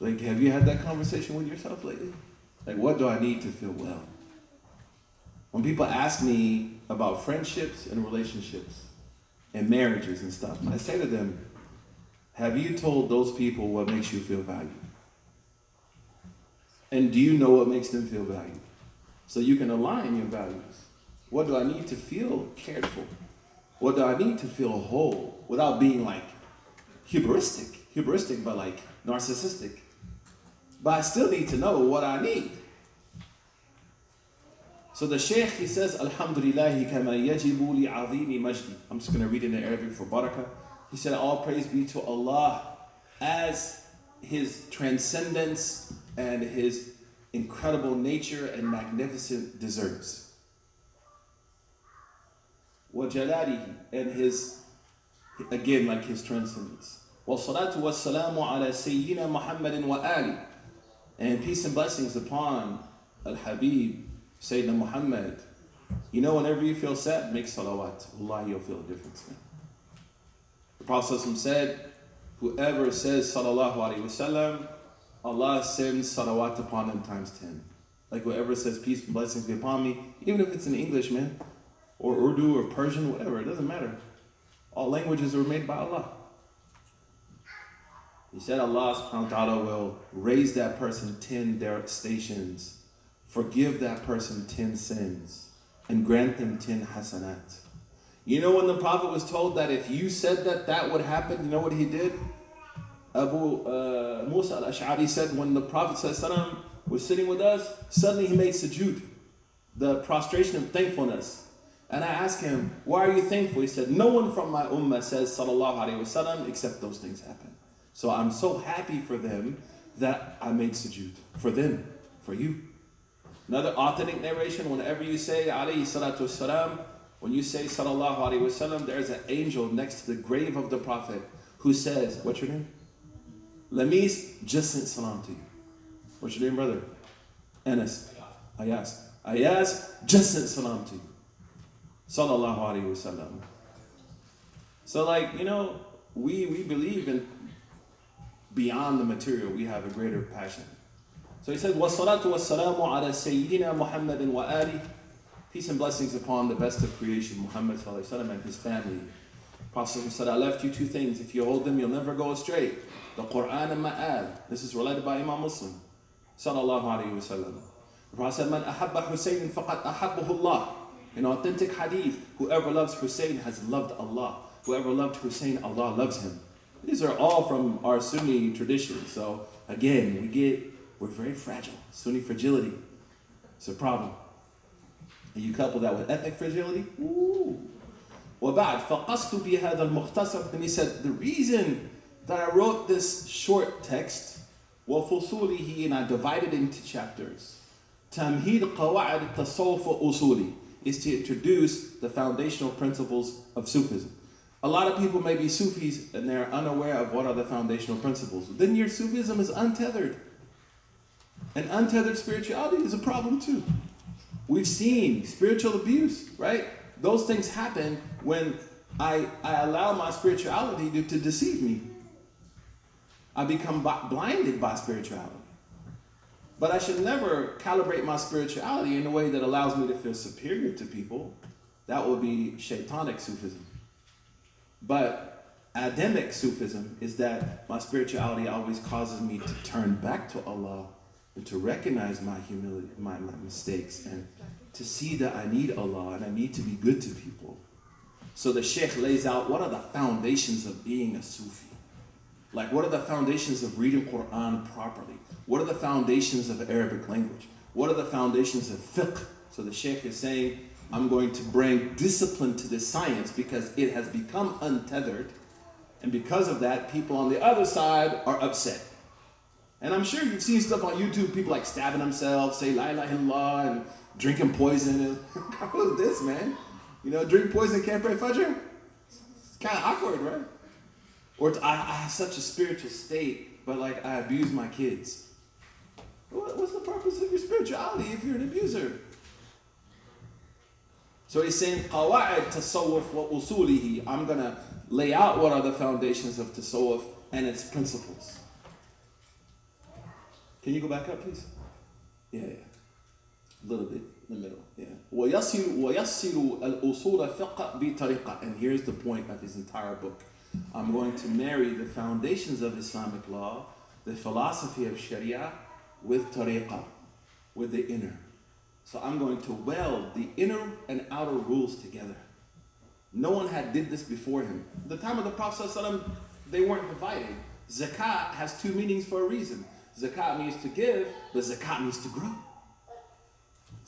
Like, have you had that conversation with yourself lately? Like, what do I need to feel well? When people ask me about friendships and relationships and marriages and stuff, I say to them, have you told those people what makes you feel valued? And do you know what makes them feel valued? So you can align your values. What do I need to feel cared for? What do I need to feel whole without being like hubristic, but like narcissistic? But I still need to know what I need. So the Shaykh, he says, Alhamdulillahi kama yajibu li azimi majdi. I'm just going to read it in Arabic for barakah. He said, all praise be to Allah as His transcendence and His incredible nature and magnificent deserves. Wa jalalihi, and His, again, like His transcendence. Wa salatu wa salamu ala sayyidina Muhammadin wa ali. And peace and blessings upon Al-Habib, Sayyidina Muhammad. You know, whenever you feel sad, make salawat. Wallahi, you'll feel a difference, man. The Prophet said, whoever says sallallahu alaihi wasallam, Allah sends salawat upon them times 10. Like whoever says peace and blessings be upon me, even if it's in English, man, or Urdu or Persian, whatever, it doesn't matter. All languages are made by Allah. He said Allah subhanahu wa ta'ala will raise that person 10 direct stations, forgive that person 10 sins, and grant them 10 hasanat. You know when the Prophet was told that if you said that that would happen, you know what he did? Abu Musa al-Ash'ari said when the Prophet ﷺ was sitting with us, suddenly he made sujood, the prostration of thankfulness. And I asked him, why are you thankful? He said, no one from my ummah says sallallahu alayhi wa sallam except those things happen. So I'm so happy for them that I made sujood. For them, for you. Another authentic narration, whenever you say alayhi salatu wassalam, when you say sallallahu alayhi wasallam, there's an angel next to the grave of the Prophet who says, what's your name? Lamis just sent salam to you. What's your name, brother? Anas. Ayaz just sent salam to you. Sallallahu alayhi wasallam. So like, you know, we believe in beyond the material, we have a greater passion. So he said, وَالصَّلَاةُ وَالسَّلَامُ عَلَى سَيِّدِنَا مُحَمَّدٍ وَآلِهِ. Peace and blessings upon the best of creation, Muhammad and his family. Prophet said, I left you two things. If you hold them, you'll never go astray. The Quran and Ma'ad. This is related by Imam Muslim. Sallallahu alayhi wa sallam. The Prophet said, Man ahabba Hussein faqad ahabbahu Allah. In authentic hadith, whoever loves Hussein has loved Allah. Whoever loved Hussein, Allah loves him. These are all from our Sunni tradition. So again, we're very fragile. Sunni fragility. It's a problem. And you couple that with ethnic fragility, ooh. وَبَعْدْ فَقَصْتُ بِهَذَا الْمُخْتَصَرِ. And he said, the reason that I wrote this short text, وَفُصُولِهِ, and I divided into chapters, تَمْهِيدْ قَوَعِدْ التَّصَوُّفِ وَأُصُولِهِ, is to introduce the foundational principles of Sufism. A lot of people may be Sufis and they're unaware of what are the foundational principles. Then your Sufism is untethered. And untethered spirituality is a problem too. We've seen spiritual abuse, right? Those things happen when I allow my spirituality to deceive me. I become blinded by spirituality. But I should never calibrate my spirituality in a way that allows me to feel superior to people. That would be shaitanic Sufism. But Adamic Sufism is that my spirituality always causes me to turn back to Allah and to recognize my humility, my mistakes, and to see that I need Allah and I need to be good to people. So the Sheikh lays out what are the foundations of being a Sufi. Like what are the foundations of reading Quran properly? What are the foundations of Arabic language? What are the foundations of fiqh? So the Sheikh is saying, I'm going to bring discipline to this science because it has become untethered. And because of that, people on the other side are upset. And I'm sure you've seen stuff on YouTube, people like stabbing themselves, say la ilaha illallah, and drinking poison. What is this, man? You know, drink poison, can't pray Fajr? It's kind of awkward, right? Or I have such a spiritual state, but like I abuse my kids. What's the purpose of your spirituality if you're an abuser? So he's saying, Qawa'id Tasawuf wa usulihi. I'm going to lay out what are the foundations of Tasawuf and its principles. Can you go back up, please? Yeah. A little bit in the middle. Yeah. وَيَصِّلُ الْأُصُولَ فِقْهَ بِطَرِيقَةٍ. And here's the point of his entire book. I'm going to marry the foundations of Islamic law, the philosophy of Sharia, with tariqah, with the inner. So I'm going to weld the inner and outer rules together. No one did this before him. At the time of the Prophet ﷺ, they weren't divided. Zakat has two meanings for a reason. Zakat means to give, but zakat means to grow.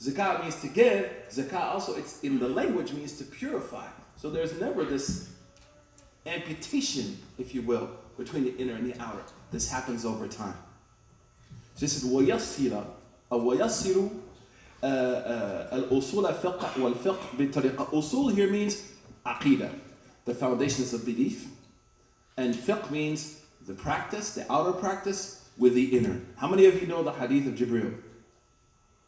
Zakat means to give. Zakat also, it's in the language, means to purify. So there's never this amputation, if you will, between the inner and the outer. This happens over time. So this is وَيَصِّرُ الْأُصُولَ فِقْهَ وَالْفِقْهِ بِطَرِيقَةٍ. Usul here means aqidah, the foundations of belief. And fiqh means the practice, the outer practice with the inner. How many of you know the hadith of Jibreel?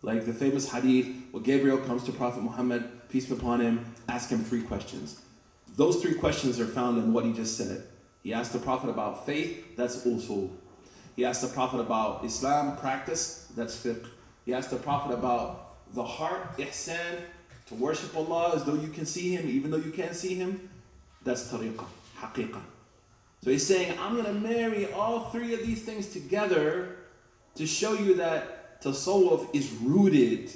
Like the famous hadith where Gabriel comes to Prophet Muhammad, peace be upon him, ask him 3 questions. Those 3 questions are found in what he just said. He asked the Prophet about faith, that's usul. He asked the Prophet about Islam, practice, that's fiqh. He asked the Prophet about the heart, ihsan, to worship Allah as though you can see Him, even though you can't see Him, that's tariqah, haqiqah. So he's saying, I'm going to marry all 3 of these things together to show you that Tasawuf is rooted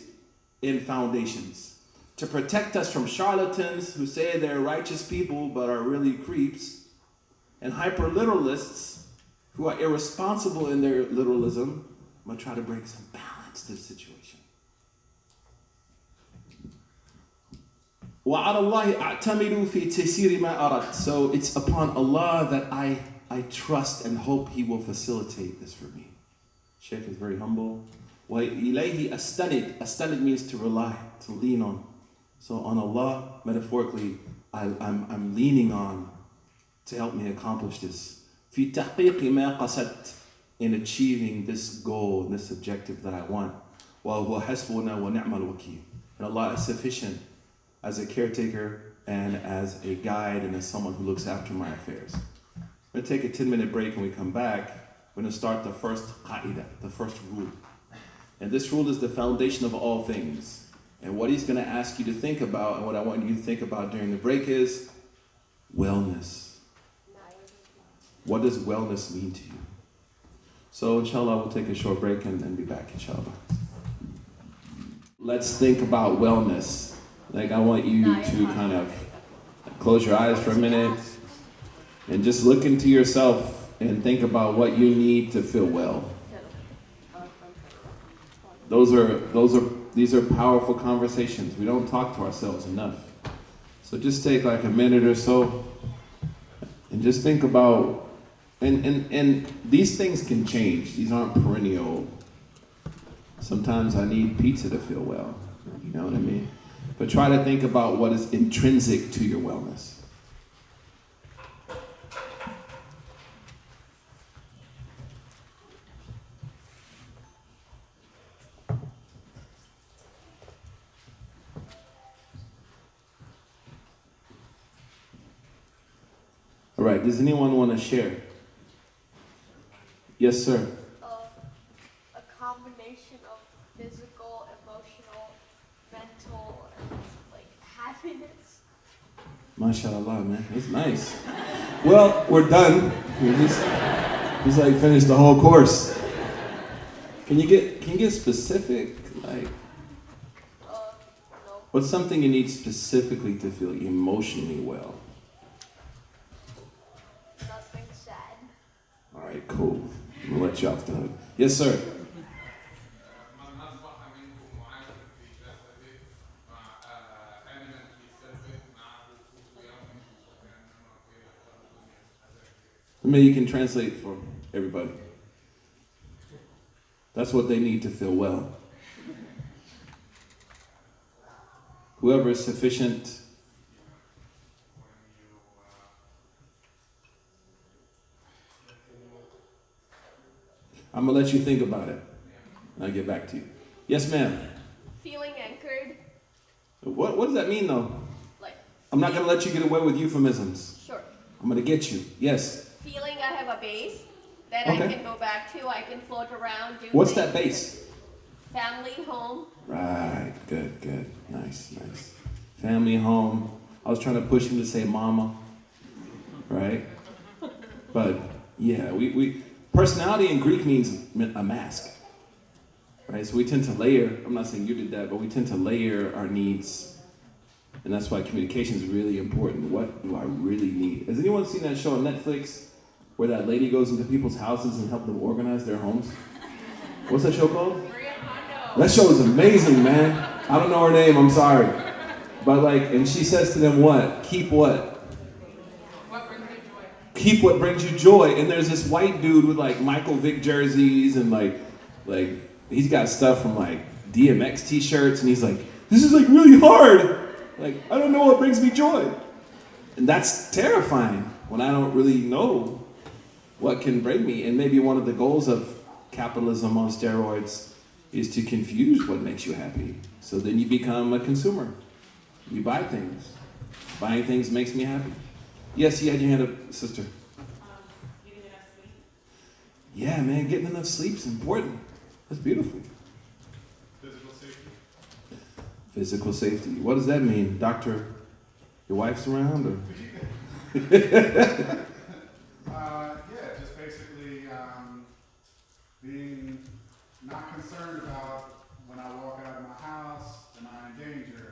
in foundations. To protect us from charlatans who say they're righteous people but are really creeps, and hyper-literalists who are irresponsible in their literalism. I'm going to try to bring some balance to the situation. وَعَلَى اللَّهِ أَعْتَمِدُ فِي تَيْسِيرِ مَا أَرَدْتُ. So it's upon Allah that I trust and hope He will facilitate this for me. Sheikh is very humble. وَإِلَيْهِ أَسْتَنِدْ. أَسْتَنِدْ means to rely, to lean on. So on Allah, metaphorically, I'm leaning on to help me accomplish this. فِي تَحْقِيقِ مَا قَصَدْتُ. In achieving this goal, this objective that I want. وَهُوَ حَسْبُنَا وَنِعْمَ الْوَكِيلُ. And Allah is sufficient as a caretaker and as a guide and as someone who looks after my affairs. We're going to take a 10-minute break. When we come back, we're going to start the first qa'idah, the first rule. And this rule is the foundation of all things. And what he's going to ask you to think about, and what I want you to think about during the break is wellness. What does wellness mean to you? So inshallah, we'll take a short break and be back, inshallah. Let's think about wellness. Like, I want you to kind of close your eyes for a minute and just look into yourself and think about what you need to feel well. These are powerful conversations. We don't talk to ourselves enough. So just take like a minute or so and just think about, and these things can change. These aren't perennial. Sometimes I need pizza to feel well. You know what I mean? But try to think about what is intrinsic to your wellness. All right, does anyone want to share? Yes, sir. A combination of physical, emotional, mental, and like happiness. MashaAllah, man, that's nice. Well, we're done. We just like finished the whole course. Can you get specific? Like, No. what's something you need specifically to feel emotionally well? Nothing sad. All right, cool. I'm gonna let you off the hook. Yes, sir. Maybe you can translate for everybody. That's what they need to feel well. Whoever is sufficient. I'm going to let you think about it, and I'll get back to you. Yes, ma'am. Feeling anchored. What does that mean, though? Like. I'm not going to let you get away with euphemisms. Sure. I'm going to get you. Yes. Feeling I have a base. that Okay. I can go back to. I can float around, do What's things. that base? Family, home. Right. Good. Nice. Family, home. I was trying to push him to say mama. Right? But yeah, we personality in Greek means a mask. Right? So we tend to layer, I'm not saying you did that, but we tend to layer our needs. And that's why communication is really important. What do I really need? Has anyone seen that show on Netflix where that lady goes into people's houses and help them organize their homes? What's that show called? That show is amazing, man. I don't know her name, I'm sorry. But and she says to them what? Keep what? What brings you joy? Keep what brings you joy. And there's this white dude with Michael Vick jerseys and he's got stuff from DMX t-shirts and he's like, this is really hard. I don't know what brings me joy. And that's terrifying when I don't really know what can bring me. And maybe one of the goals of capitalism on steroids is to confuse what makes you happy. So then you become a consumer. You buy things. Buying things makes me happy. Yes, you had your hand up, sister. Getting enough sleep. Yeah, man, getting enough sleep's important. That's beautiful. Physical safety. Physical safety. What does that mean? Doctor, your wife's around or? Yeah, just basically being not concerned about when I walk out of my house, am I in danger?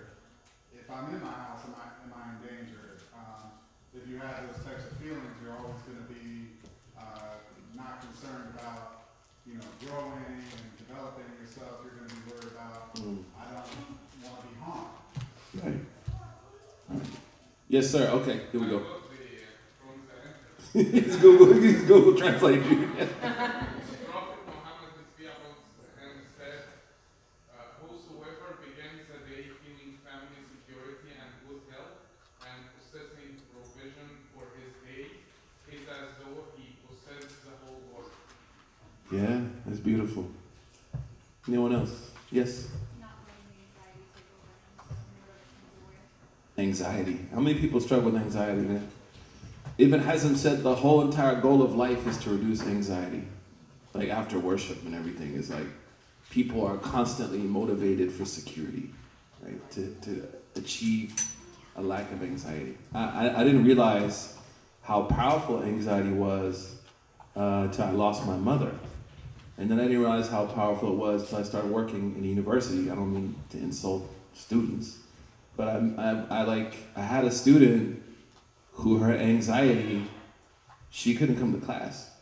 If I'm in my house, am I in danger? If you have those types of feelings, you're always going to be not concerned about, growing and developing yourself. You're going to be worried about, I don't want to be harmed. Right. Yes, sir. Okay, here we go. Go to It's Google Translate, dude. the Prophet Muhammad, peace be upon him, said, whosoever begins a day feeling family security and good health and possessing provision for his day is as though he possessed the whole world. Yeah, that's beautiful. Anyone else? Yes? Anxiety. How many people struggle with anxiety, man? Ibn Hazm said the whole entire goal of life is to reduce anxiety. After worship and everything is people are constantly motivated for security, right? To achieve a lack of anxiety. I didn't realize how powerful anxiety was till I lost my mother. And then I didn't realize how powerful it was till I started working in a university. I don't mean to insult students, but I had a student who her anxiety, she couldn't come to class.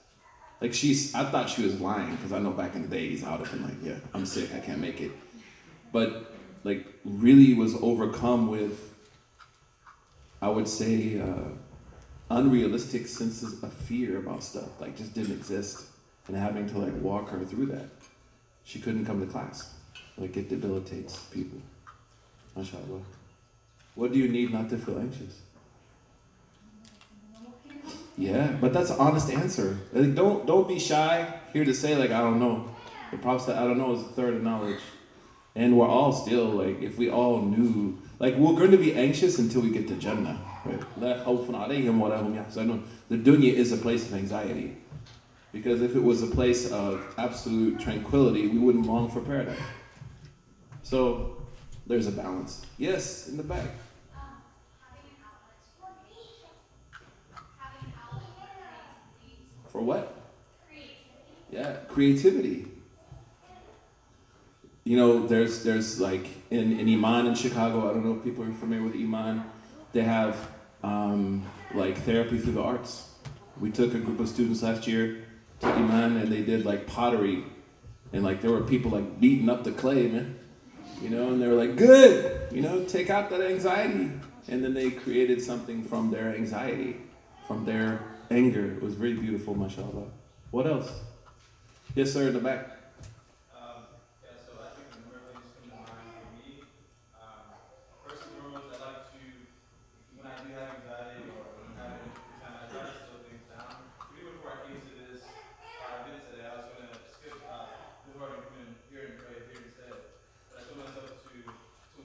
I thought she was lying because I know back in the days I would have been yeah, I'm sick, I can't make it. But really was overcome with, I would say, unrealistic senses of fear about stuff, just didn't exist. And having to walk her through that. She couldn't come to class. It debilitates people. MashaAllah. What do you need not to feel anxious? Yeah, but that's an honest answer. Don't be shy here to say I don't know. The Prophet said I don't know is a third of knowledge. And we're all still if we all knew, we're going to be anxious until we get to Jannah. Right? The dunya is a place of anxiety. Because if it was a place of absolute tranquility, we wouldn't long for paradise. So there's a balance. Yes, in the back. For what? Yeah, creativity. There's in Iman in Chicago, I don't know if people are familiar with Iman, they have therapy through the arts. We took a group of students last year to Iman and they did pottery and there were people beating up the clay, man. And they were good, take out that anxiety. And then they created something from their anxiety, from their anger. It was very beautiful, mashallah. What else? Yes, sir, in the back. So I think the number of things come to mind for me. First and foremost, I like to, when I do have anxiety or when I'm having time, I try to slow things down. Even before I came to this event today, I was going to skip before I come in here and pray here instead. But I told myself to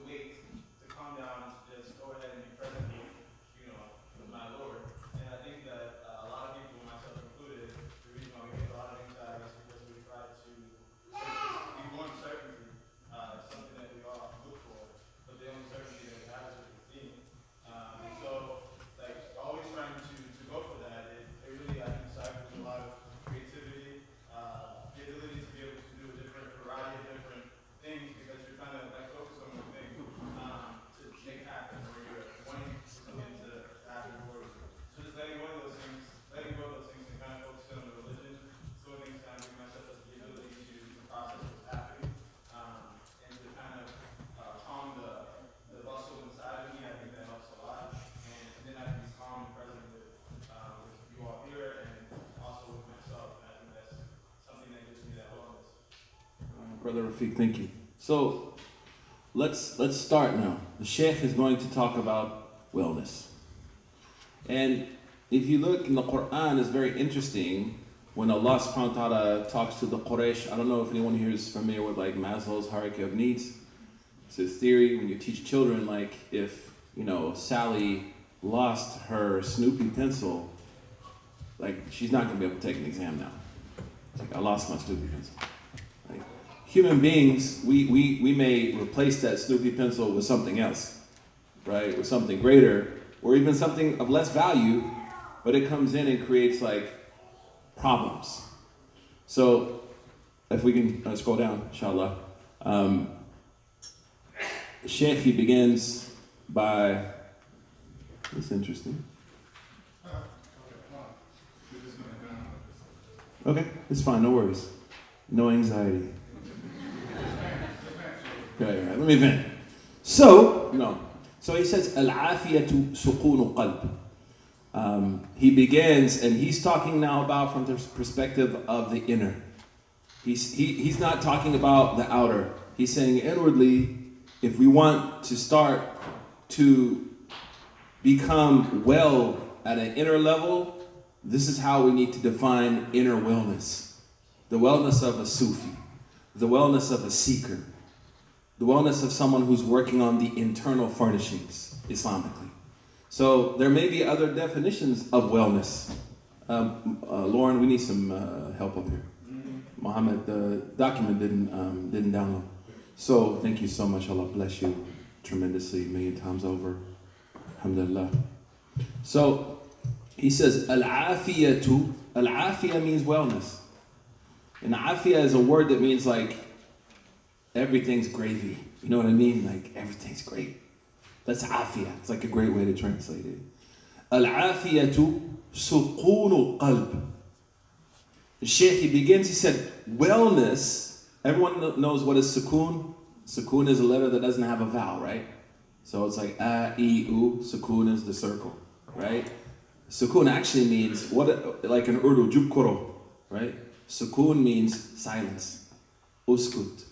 wait, to calm down, to just go ahead and be present with my Lord. And I think that a lot of people, myself included, the reason why we make Brother Rafiq, thank you. So let's start now. The Sheikh is going to talk about wellness. And if you look in the Quran, it's very interesting when Allah subhanahu wa ta'ala talks to the Quraysh. I don't know if anyone here is familiar with like Maslow's hierarchy of needs. It's his theory when you teach children, like if, Sally lost her Snoopy pencil, like she's not gonna be able to take an exam now. It's like, I lost my Snoopy pencil. Like, human beings, we may replace that Snoopy pencil with something else, right? With something greater, or even something of less value, but it comes in and creates like problems. So if we can scroll down, inshallah. Sheikh, he begins by, it's interesting. Okay, it's fine, no worries. No anxiety. Okay, let me vent. So he says, Al-afiyatu suqunu qalb. He begins, and he's talking now about from the perspective of the inner. He's not talking about the outer. He's saying inwardly, if we want to start to become well at an inner level, this is how we need to define inner wellness. The wellness of a Sufi, the wellness of a seeker, the wellness of someone who's working on the internal furnishings, Islamically. So there may be other definitions of wellness. Lauren, we need some help up here. Mohammed, the document didn't download. So thank you so much. Allah bless you tremendously, a million times over. Alhamdulillah. So he says, al-afiyatu. Al-afiyah means wellness. And afiyah is a word that means like everything's gravy. You know what I mean? Like everything's great. That's afiyah. It's like a great way to translate it. Al-afiyatu suqunu qalb. The Sheikh, he begins, he said, wellness. Everyone knows what is sukoon. Sukoon is a letter that doesn't have a vowel, right? So it's like a, e, u. Sukoon is the circle, right? Sukoon actually means, like in Urdu, jubkuro, right? Sukoon means silence, uskut.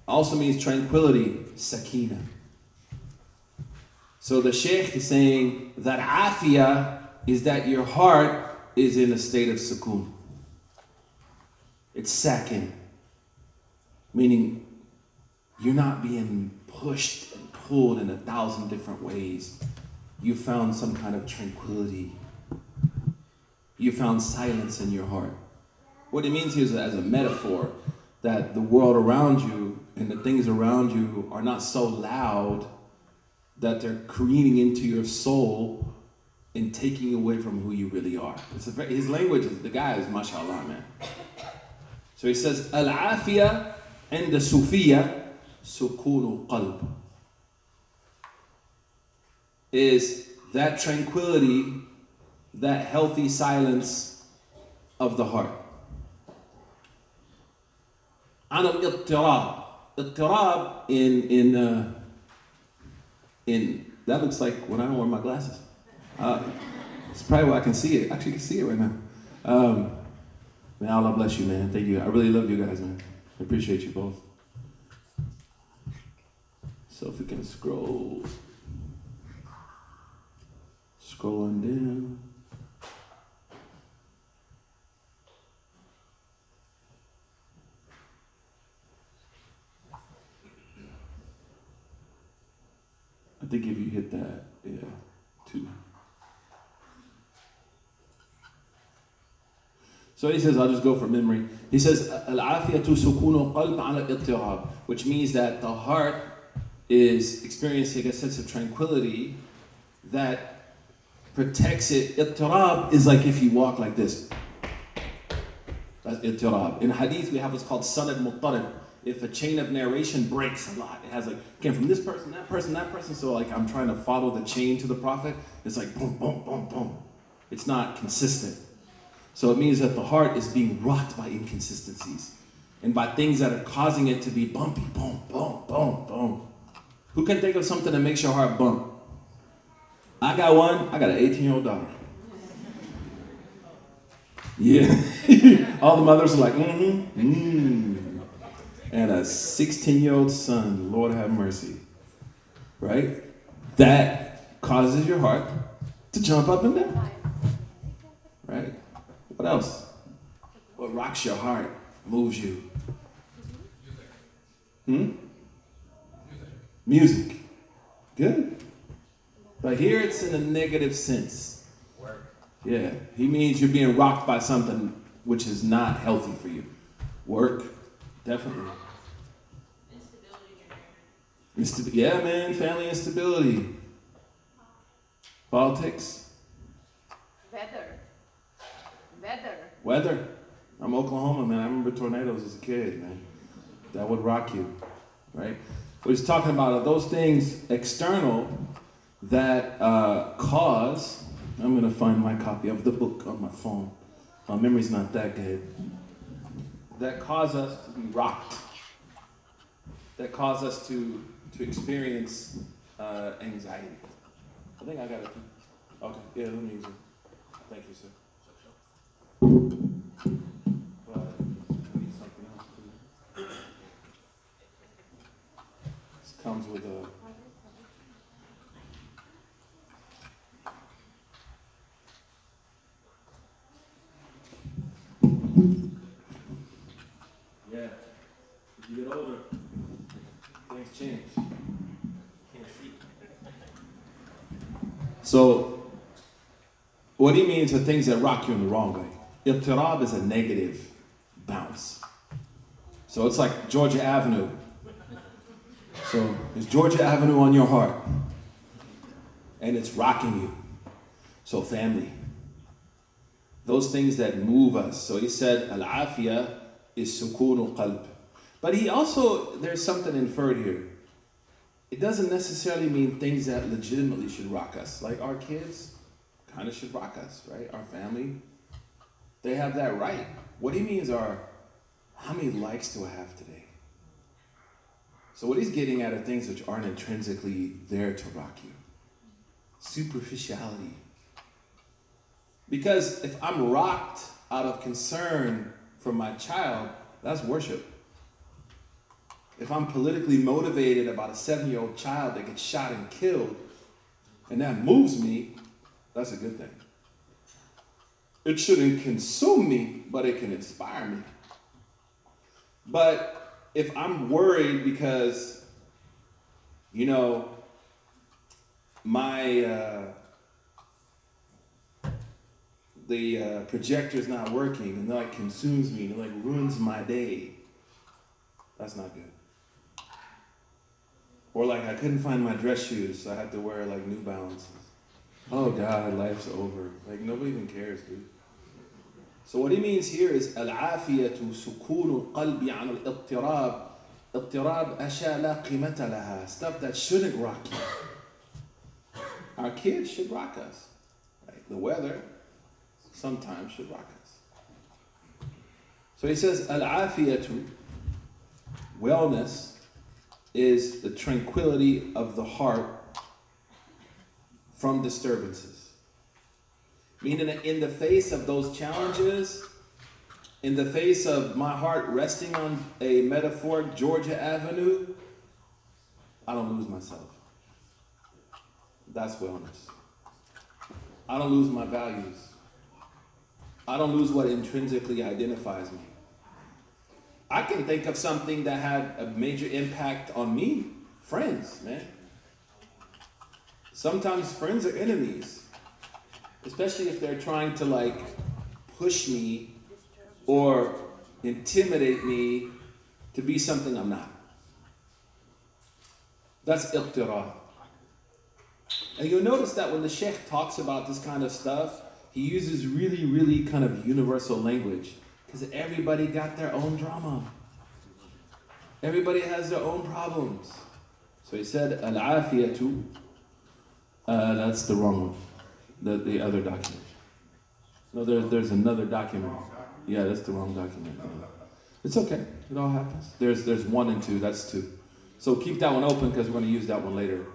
Also means tranquility, sakina. So the Sheikh is saying that afiyah is that your heart is in a state of sukoon. It's sakin, meaning you're not being pushed and pulled in 1,000 different ways. You found some kind of tranquility. You found silence in your heart. What it means here is as a metaphor that the world around you and the things around you are not so loud that they're careening into your soul and taking away from who you really are. His language, the guy is mashallah, man. So he says, Al-afiyah and the Sufiya, sukunu qalb, is that tranquility, that healthy silence of the heart. An al-ittirab. Ittirab in that looks like when I don't wear my glasses. It's probably why I can see it. Actually, I can see it right now. May Allah bless you, man. Thank you. I really love you guys, man. I appreciate you both. So if we can scroll on down. I think if you hit that, yeah, 2. So he says, I'll just go from memory. He says, Al-afiyatu sukunu qalb ala ittirab, which means that the heart is experiencing a sense of tranquility that protects it. Ittirab is like if you walk like this. That's ittirab. In hadith, we have what's called sanad muttarib. If a chain of narration breaks a lot, it has like, came from this person, that person, that person. So like I'm trying to follow the chain to the Prophet. It's like boom, boom, boom, boom. It's not consistent. So it means that the heart is being rocked by inconsistencies and by things that are causing it to be bumpy, boom, boom, boom, boom. Who can think of something that makes your heart bump? I got one. I got an 18-year-old daughter. Yeah. All the mothers are like, and a 16-year-old son, Lord have mercy, right? That causes your heart to jump up and down, right? What else? What rocks your heart, moves you? Music. Good. But here it's in a negative sense. Yeah, he means you're being rocked by something which is not healthy for you. Work, definitely. Yeah, man, family instability. Politics. Weather. I'm Oklahoma, man. I remember tornadoes as a kid, man. That would rock you, right? What he's talking about are those things external that cause. I'm going to find my copy of the book on my phone. My memory's not that good. That cause us to be rocked. That cause us to experience anxiety. I think I got it. Okay, yeah, let me use it. Thank you, sir. But I need something else too. This comes with a. Yeah, as you get older, things change. Can't see. So, what he means are things that rock you in the wrong way. Ittirab is a negative bounce. So it's like Georgia Avenue. So there's Georgia Avenue on your heart, and it's rocking you. So family, those things that move us. So he said, al-afiyah is sukoon al-qalb. But he also, there's something inferred here. It doesn't necessarily mean things that legitimately should rock us. Like our kids kind of should rock us, right? Our family, they have that right. What he means are, how many likes do I have today? So what he's getting at are things which aren't intrinsically there to rock you. Superficiality. Because if I'm rocked out of concern for my child, that's worship. If I'm politically motivated about a 7-year-old child that gets shot and killed, and that moves me, that's a good thing. It shouldn't consume me, but it can inspire me. But if I'm worried because, the projector's not working and it like consumes me and it like ruins my day, that's not good. Or like I couldn't find my dress shoes, so I had to wear like New Balances. Oh God, life's over. Like nobody even cares, dude. So what he means here is al-afiyatu sukun al-qalbi an al-ittirab. Ittirab ashya la qimata laha. Stuff that shouldn't rock you. Our kids should rock us. Right? The weather sometimes should rock us. So he says al-afiyatu, wellness, is the tranquility of the heart from disturbances. Meaning that in the face of those challenges, in the face of my heart resting on a metaphoric Georgia Avenue, I don't lose myself. That's wellness. I don't lose my values. I don't lose what intrinsically identifies me. I can think of something that had a major impact on me. Friends, man. Sometimes friends are enemies. Especially if they're trying to like push me or intimidate me to be something I'm not. That's iqtirab. And you'll notice that when the Sheikh talks about this kind of stuff, he uses really, really kind of universal language. Because everybody got their own drama. Everybody has their own problems. So he said, al-afiyatu, that's the wrong one. The other document. No, there's another document. Yeah, that's the wrong document. It's okay. It all happens. There's 1 and 2. That's 2. So keep that one open because we're going to use that one later.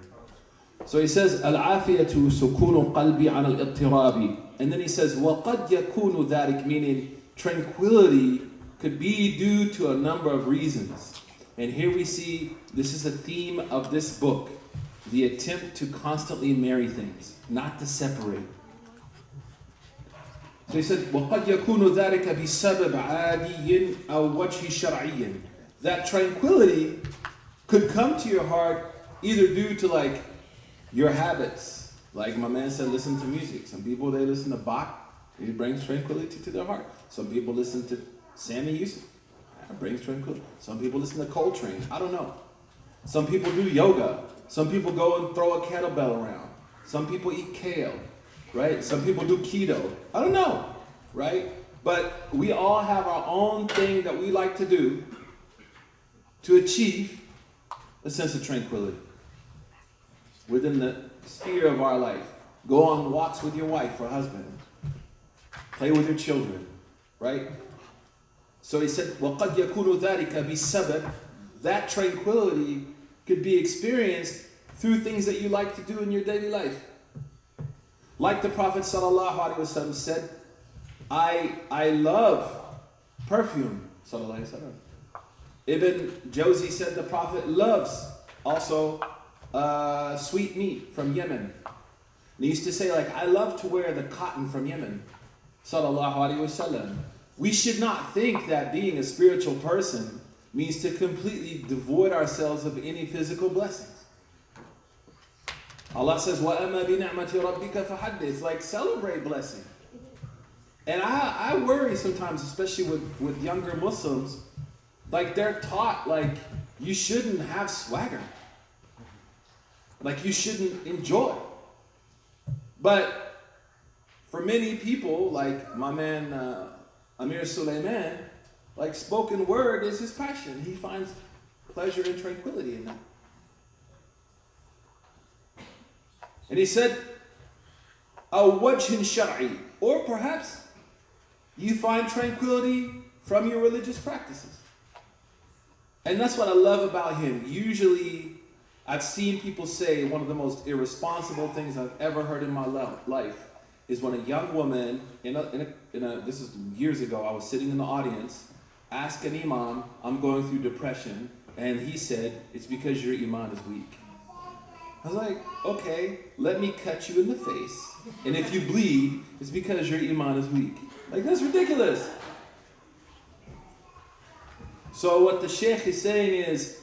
So he says, al-afiyatu sukunu qalbi an al-ittirabi. And then he says, وَقَدْ يَكُونُ ذَلِكَ, meaning tranquility could be due to a number of reasons. And here we see, this is a theme of this book, the attempt to constantly marry things, not to separate. So he said, وَقَدْ يَكُونُ ذَلِكَ بِسَبَبْ عَادِيٍّ أَوْ وَجْهِ شَرْعِيٍّ. That tranquility could come to your heart either due to like your habits. Like my man said, listen to music. Some people, they listen to Bach. It brings tranquility to their heart. Some people listen to Sammy Yusuf. It brings tranquility. Some people listen to Coltrane. I don't know. Some people do yoga. Some people go and throw a kettlebell around. Some people eat kale, right? Some people do keto. I don't know, right? But we all have our own thing that we like to do to achieve a sense of tranquility within the sphere of our life. Go on walks with your wife or husband. Play with your children, right? So he said, وَقَدْ يَكُونُ ذَلِكَ بِالسَّبَبِ. That tranquility could be experienced through things that you like to do in your daily life. Like the Prophet ﷺ said, I love perfume. Ibn Jawzi said the Prophet loves also sweet meat from Yemen. And he used to say, like, I love to wear the cotton from Yemen. Sallallahu Alaihi Wasallam. We should not think that being a spiritual person means to completely devoid ourselves of any physical blessings. Allah says, وَأَمَّا بِنِعْمَةِ رَبِّكَ فَحَدِّثْ. Like, celebrate blessing. And I worry sometimes, especially with younger Muslims, like they're taught, like, you shouldn't have swagger. Like, you shouldn't enjoy. But for many people, like my man Amir Suleiman, like spoken word is his passion. He finds pleasure and tranquility in that. And he said, أَوْ وَجْهٍ شَرْعِي. Or perhaps you find tranquility from your religious practices. And that's what I love about him. Usually, I've seen people say one of the most irresponsible things I've ever heard in my life is when a young woman, this is years ago, I was sitting in the audience, asked an imam, I'm going through depression, and he said, it's because your iman is weak. I was like, okay, let me cut you in the face, and if you bleed, it's because your iman is weak. Like, that's ridiculous. So what the Sheikh is saying is,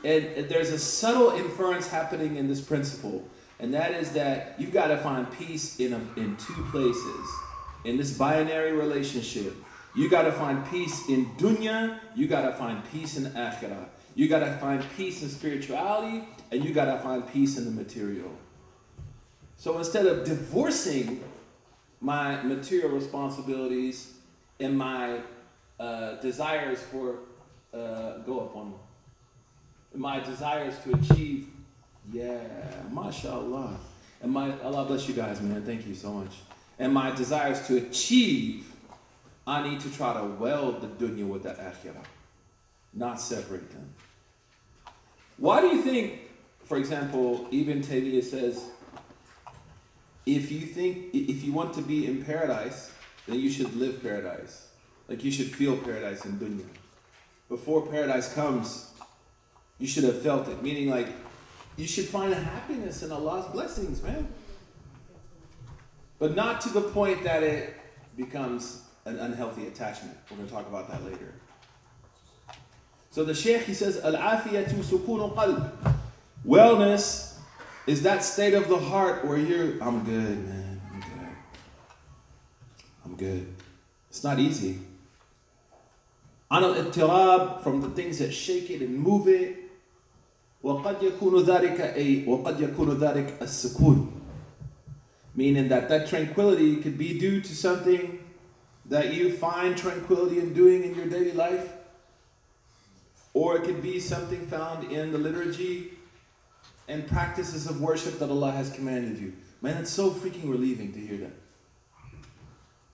and there's a subtle inference happening in this principle, and that is that you've got to find peace in two places. In this binary relationship, you got to find peace in dunya, you got to find peace in akhirah. You got to find peace in spirituality, and you got to find peace in the material. So instead of divorcing my material responsibilities and my desires for, my desires to achieve, mashallah. And Allah bless you guys, man. Thank you so much. And my desires to achieve, I need to try to weld the dunya with the akhirah, not separate them. Why do you think, for example, Ibn Taymiyyah says, if you want to be in paradise, then you should live paradise. Like, you should feel paradise in dunya. Before paradise comes, you should have felt it. Meaning, like, you should find a happiness in Allah's blessings, man. But not to the point that it becomes an unhealthy attachment. We're going to talk about that later. So the Shaykh, he says, Al-afiyatu sukunu qalb. Wellness is that state of the heart where I'm good, man. I'm good. It's not easy. An al-ittirab, from the things that shake it and move it. وَقَدْ يَكُونُ ذَلِكَ السُّكُونُ. Meaning that tranquility could be due to something that you find tranquility in doing in your daily life. Or it could be something found in the liturgy and practices of worship that Allah has commanded you. Man, it's so freaking relieving to hear that.